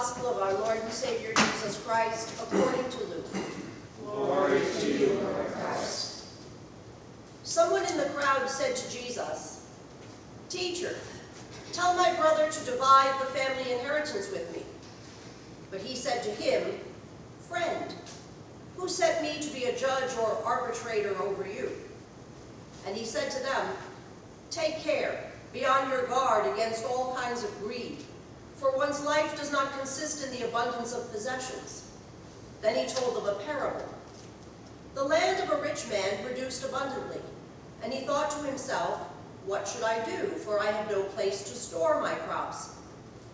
gospel of our Lord and Savior Jesus Christ according to Luke. Glory to you, Lord Christ. Someone in the crowd said to Jesus, "Teacher, tell my brother to divide the family inheritance with me." But he said to him, "Friend, who set me to be a judge or arbitrator over you?" And he said to them, "Take care, be on your guard against all kinds of greed, for one's life does not consist in the abundance of possessions." Then he told them a parable. The land of a rich man produced abundantly, and he thought to himself, "What should I do, for I have no place to store my crops?"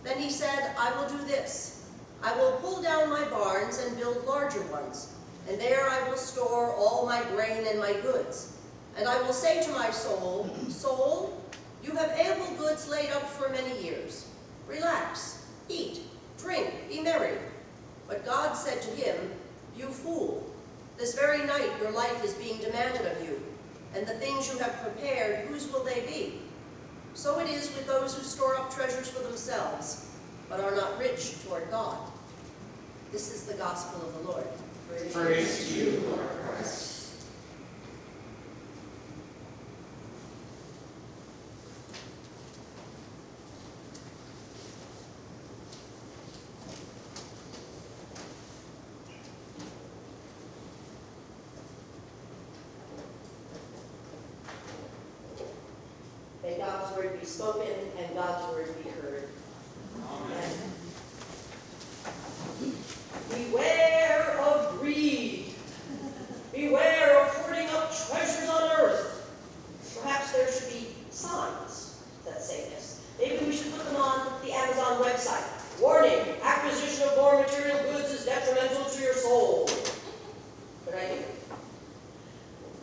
Then he said, "I will do this. I will pull down my barns and build larger ones, and there I will store all my grain and my goods. And I will say to my soul, 'Soul, you have ample goods laid up for many years. Relax, eat, drink, be merry.' But God said to him, 'You fool, this very night your life is being demanded of you, and the things you have prepared, whose will they be?' So it is with those who store up treasures for themselves, but are not rich toward God." This is the gospel of the Lord. Praise to you, Lord Christ. May God's word be spoken and God's word be heard. Amen. Beware of greed. Beware of hoarding up treasures on earth. Perhaps there should be signs that say this. Maybe we should put them on the Amazon website. Warning, acquisition of more material goods is detrimental to your soul. Good idea.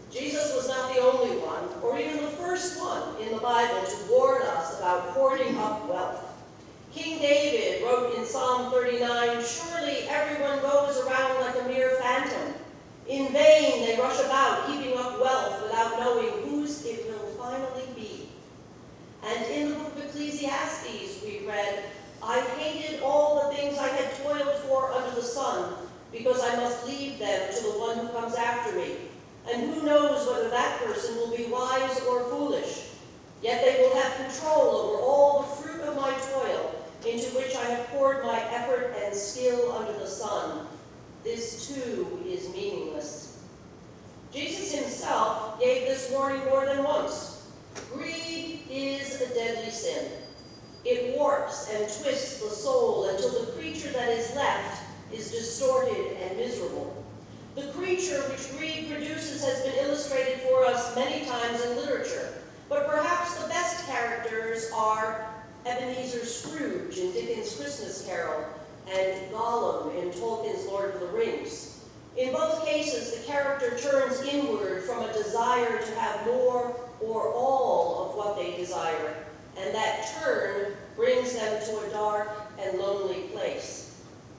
Jesus was not the only one, or even the first one in the Bible to warn us about hoarding up wealth. King David wrote in Psalm 39, "Surely everyone goes around like a mere phantom. In vain they rush about, heaping up wealth without knowing whose it will finally be." And in the book of Ecclesiastes we read, "I hated all the things I had toiled for under the sun, because I must leave them to the one who comes after me. And who knows whether that person will be wise or foolish? Yet they will have control over all the fruit of my toil, into which I have poured my effort and skill under the sun. This too is meaningless." Jesus himself gave this warning more than once. Greed is a deadly sin. It warps and twists the soul until the creature that is left is distorted and miserable. The creature which greed produces has been illustrated for us many times in literature, but perhaps the best characters are Ebenezer Scrooge in Dickens' Christmas Carol and Gollum in Tolkien's Lord of the Rings. In both cases, the character turns inward from a desire to have more or all of what they desire, and that turn brings them to a dark and lonely place.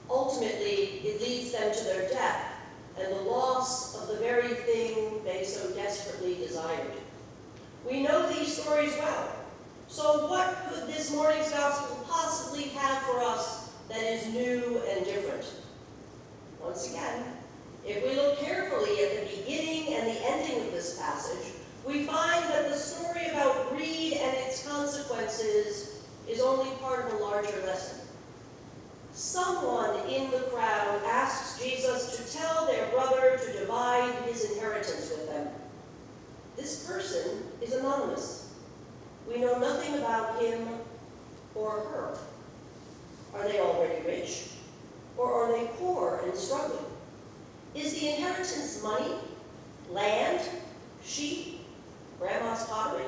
Ultimately, it leads them to their death and the loss of the very thing they so desperately desired. We know these stories well. So what could this morning's gospel possibly have for us that is new and different? Once again, if we look carefully at the beginning and the ending of this passage, we find that the story about greed and its consequences is only part of a larger lesson. Someone in the crowd asks Jesus to tell their brother to divide his inheritance with them. This person is anonymous. We know nothing about him or her. Are they already rich? Or are they poor and struggling? Is the inheritance money, land, sheep, grandma's pottery?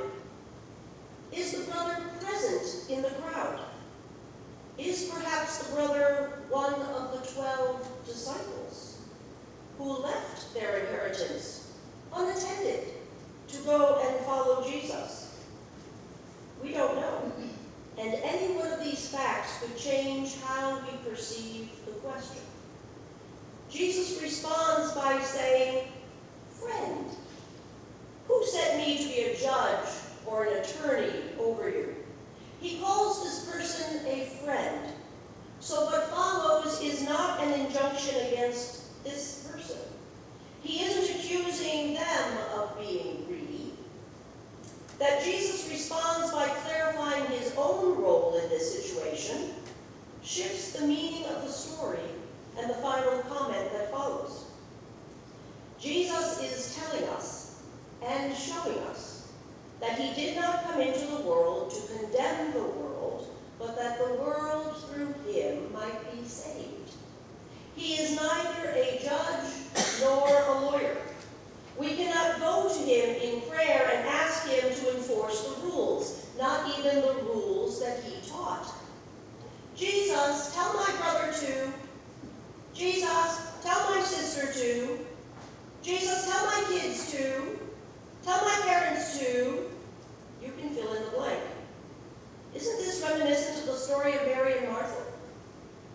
Is the brother present in the crowd? Is perhaps the brother one of the 12 disciples who left their inheritance unattended to go and follow Jesus? We don't know, and any one of these facts could change how we perceive the question. Jesus responds by saying, "Friend, who set me to be a judge or an attorney over you?" He calls this person a friend. So what follows is not an injunction against this person. He isn't accusing them of being greedy. That Jesus responds by clarifying his own role in this situation shifts the meaning of the story and the final comment that follows. Jesus is telling us and showing us that he did not come into the world to condemn the world, but that the world through him might be saved. He is neither a judge nor a lawyer. We cannot go to him in prayer and ask him to enforce the rules, not even the rules that he taught. Jesus, tell my brother to. Jesus, tell my sister to. Jesus, tell my kids to. Tell my parents to. You can fill in the blank. Isn't this reminiscent of the story of Mary and Martha?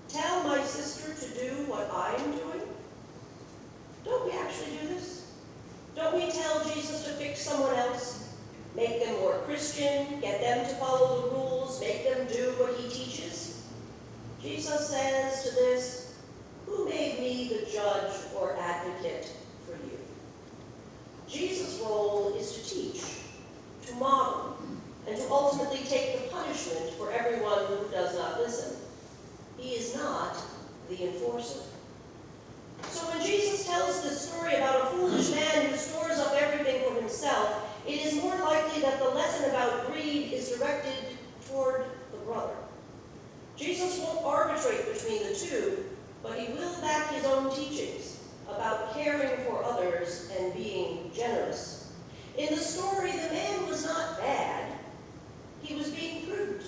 Tell my sister to do what I'm doing? Don't we actually do this? Don't we tell Jesus to fix someone else? Make them more Christian, get them to follow the rules, make them do what he teaches? Jesus says to this, who made me the judge or advocate for you? Jesus' role is to teach, to model, and to ultimately take the punishment for everyone who does not listen. He is not the enforcer. So when Jesus tells this story about a foolish man who stores up everything for himself, it is more likely that the lesson about greed is directed toward the brother. Jesus won't arbitrate between the two, but he will back his own teachings about caring for others and being generous. In the story, the man was not bad. He was being prudent.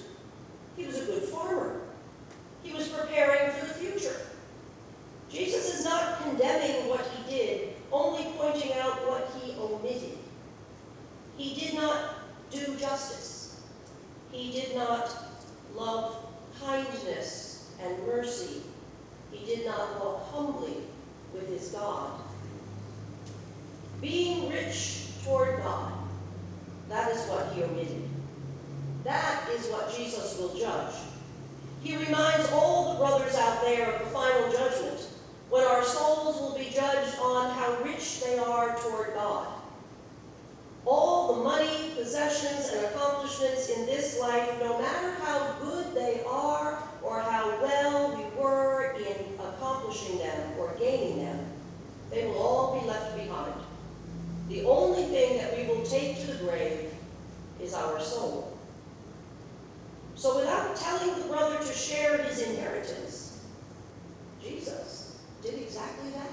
He was a good farmer. He was preparing for the future. Jesus is not condemning what he did, only pointing out what he omitted. He did not do justice. He did not love kindness and mercy. He did not walk humbly with his God. Being rich toward God, that is what he omitted. That is what Jesus will judge. He reminds all the brothers out there of the final judgment, when our souls will be judged on how rich they are toward God. All the money, possessions, and accomplishments in this life, no matter how good they are or how well we were in accomplishing them or gaining them, they will all be left behind. The only thing that we will take to the grave is our soul. So without telling the brother to share his inheritance, Jesus did exactly that.